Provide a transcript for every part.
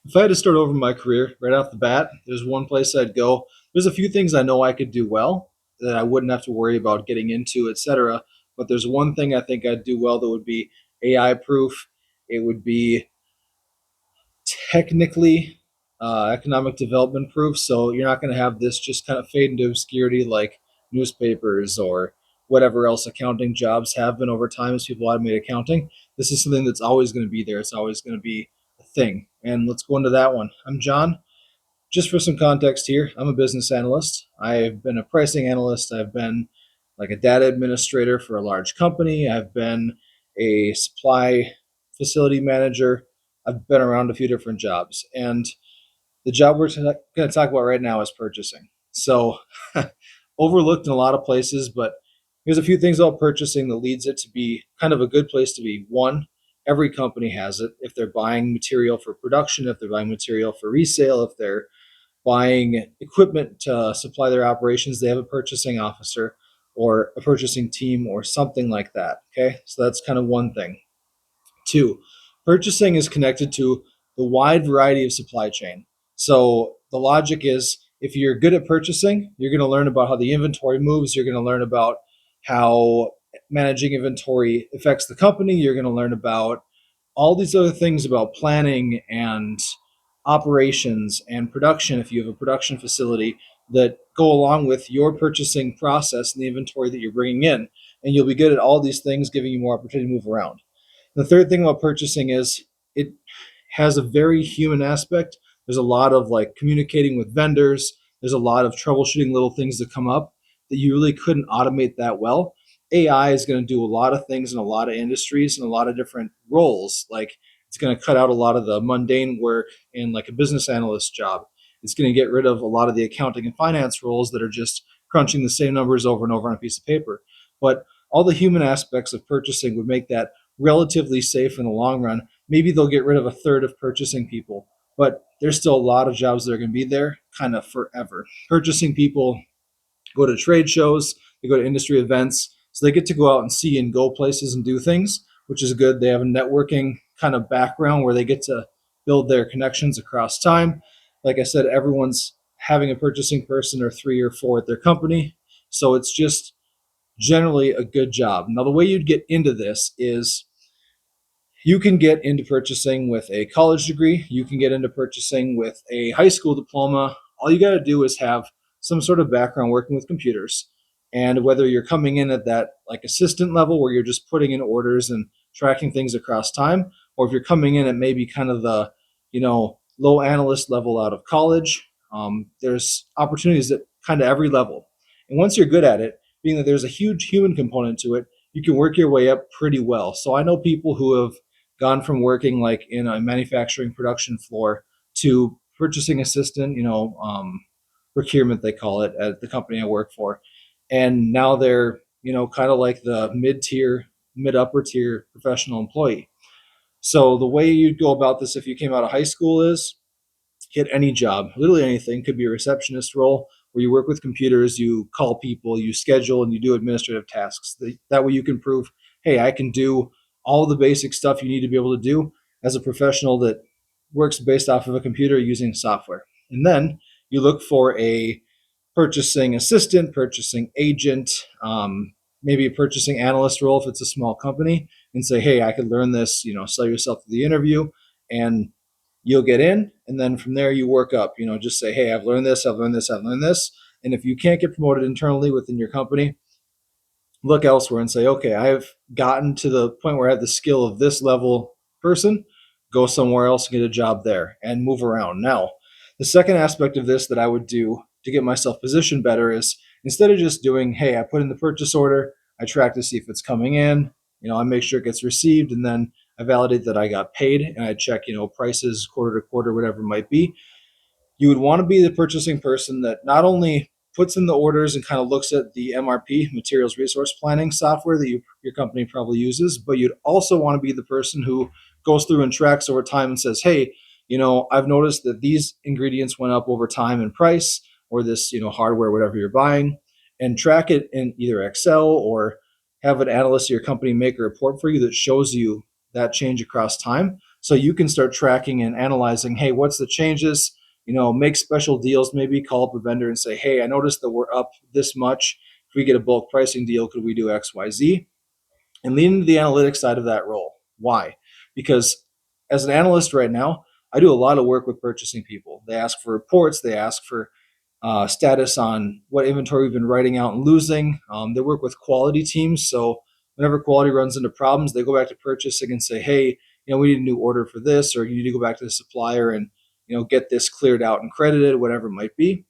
If I had to start over my career right off the bat, there's one place I'd go. There's a few things I know I could do well that I wouldn't have to worry about getting into, etc. But there's one thing I think I'd do well that would be AI proof. It would be technically economic development proof. So you're not going to have this just kind of fade into obscurity like newspapers or whatever else accounting jobs have been over time as people automate accounting. This is something that's always going to be there. It's always going to be a thing. And let's go into that one. I'm John. Just for some context here, I'm a business analyst. I've been a pricing analyst. I've been like a data administrator for a large company. I've been a supply facility manager. I've been around a few different jobs. And the job we're going to talk about right now is purchasing. So, overlooked in a lot of places, but here's a few things about purchasing that leads it to be kind of a good place to be. One, every company has it. If they're buying material for production, if they're buying material for resale, if they're buying equipment to supply their operations, they have a purchasing officer or a purchasing team or something like that. Okay, so that's kind of one thing. Two, purchasing is connected to the wide variety of supply chain. So the logic is if you're good at purchasing, you're going to learn about how the inventory moves. You're going to learn about how managing inventory affects the company. You're going to learn about all these other things about planning and operations and production if you have a production facility that go along with your purchasing process and the inventory that you're bringing in. And you'll be good at all these things, giving you more opportunity to move around. The third thing about purchasing is it has a very human aspect. There's a lot of like communicating with vendors. There's a lot of troubleshooting little things that come up that you really couldn't automate that well. AI is going to do a lot of things in a lot of industries and a lot of different roles. Like it's going to cut out a lot of the mundane work in like a business analyst job. It's going to get rid of a lot of the accounting and finance roles that are just crunching the same numbers over and over on a piece of paper. But all the human aspects of purchasing would make that relatively safe in the long run. Maybe they'll get rid of a third of purchasing people, but there's still a lot of jobs that are going to be there kind of forever. Purchasing people go to trade shows, they go to industry events, so they get to go out and see and go places and do things, which is good. They have a networking kind of background where they get to build their connections across time. Like I said, everyone's having a purchasing person or three or four at their company. So it's just generally a good job. Now, the way you'd get into this is you can get into purchasing with a college degree. You can get into purchasing with a high school diploma. All you got to do is have some sort of background working with computers. And whether you're coming in at that like assistant level where you're just putting in orders and tracking things across time, or if you're coming in at maybe kind of the, low analyst level out of college, there's opportunities at kind of every level. And once you're good at it, being that there's a huge human component to it, you can work your way up pretty well. So I know people who have gone from working like in a manufacturing production floor to purchasing assistant, procurement they call it at the company I work for, and now they're kind of like the mid-tier, mid-upper tier professional employee. So the way you'd go about this if you came out of high school is get any job, literally anything. Could be a receptionist role where you work with computers, you call people, you schedule, and you do administrative tasks. That way you can prove, hey, I can do all the basic stuff you need to be able to do as a professional that works based off of a computer using software. And then you look for a purchasing assistant, purchasing agent, maybe a purchasing analyst role if it's a small company, and say, hey, I could learn this, sell yourself to the interview, and you'll get in. And then from there, you work up, just say, hey, I've learned this, I've learned this, I've learned this. And if you can't get promoted internally within your company, look elsewhere and say, okay, I've gotten to the point where I have the skill of this level person, go somewhere else and get a job there and move around. Now, the second aspect of this that I would do to get myself positioned better is instead of just doing, hey, I put in the purchase order, I track to see if it's coming in, I make sure it gets received, and then I validate that I got paid, and I check, prices quarter to quarter, whatever it might be. You would want to be the purchasing person that not only puts in the orders and kind of looks at the MRP, materials resource planning software that your company probably uses, but you'd also want to be the person who goes through and tracks over time and says, hey, I've noticed that these ingredients went up over time in price, or this, hardware, whatever you're buying, and track it in either Excel or have an analyst at your company make a report for you that shows you that change across time So you can start tracking and analyzing, hey, what's the changes? Make special deals, maybe call up a vendor and say, hey, I noticed that we're up this much. If we get a bulk pricing deal, could we do XYZ? And lean into the analytics side of that role. Why? Because as an analyst right now, I do a lot of work with purchasing people. They ask for reports, they ask for status on what inventory we've been writing out and losing. They work with quality teams. So whenever quality runs into problems, they go back to purchasing and say, hey, we need a new order for this, or you need to go back to the supplier and, get this cleared out and credited, whatever it might be.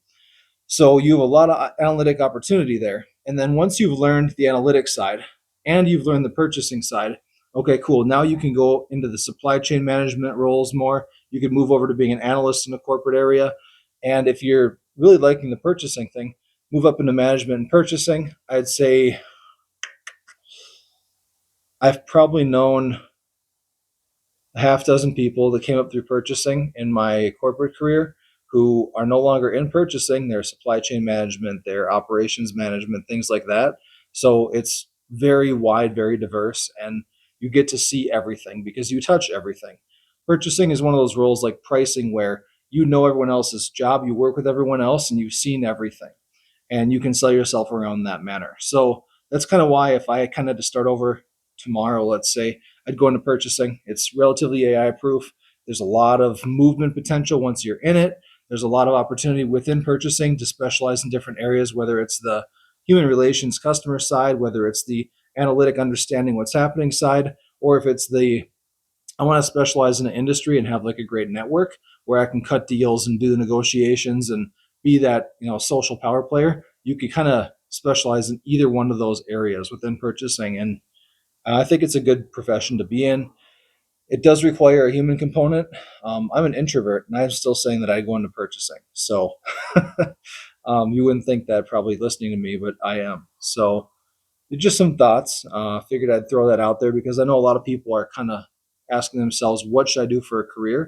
So you have a lot of analytic opportunity there. And then once you've learned the analytics side and you've learned the purchasing side, okay, cool. Now you can go into the supply chain management roles more. You can move over to being an analyst in a corporate area. And if you're really liking the purchasing thing, move up into management and purchasing. I'd say I've probably known a half dozen people that came up through purchasing in my corporate career who are no longer in purchasing. They're supply chain management, their operations management, things like that. So it's very wide, very diverse, and you get to see everything because you touch everything. Purchasing is one of those roles like pricing where everyone else's job, you work with everyone else, and you've seen everything and you can sell yourself around in that manner. So that's kind of why if I kind of to start over tomorrow, let's say, I'd go into purchasing. It's relatively AI proof. There's a lot of movement potential once you're in it. There's a lot of opportunity within purchasing to specialize in different areas, whether it's the human relations customer side, whether it's the analytic understanding what's happening side, or if it's the I want to specialize in an industry and have like a great network where I can cut deals and do the negotiations and be that, social power player. You could kind of specialize in either one of those areas within purchasing. And I think it's a good profession to be in. It does require a human component. I'm an introvert and I'm still saying that I go into purchasing. So you wouldn't think that probably listening to me, but I am. So just some thoughts. Figured I'd throw that out there because I know a lot of people are kind of asking themselves, what should I do for a career?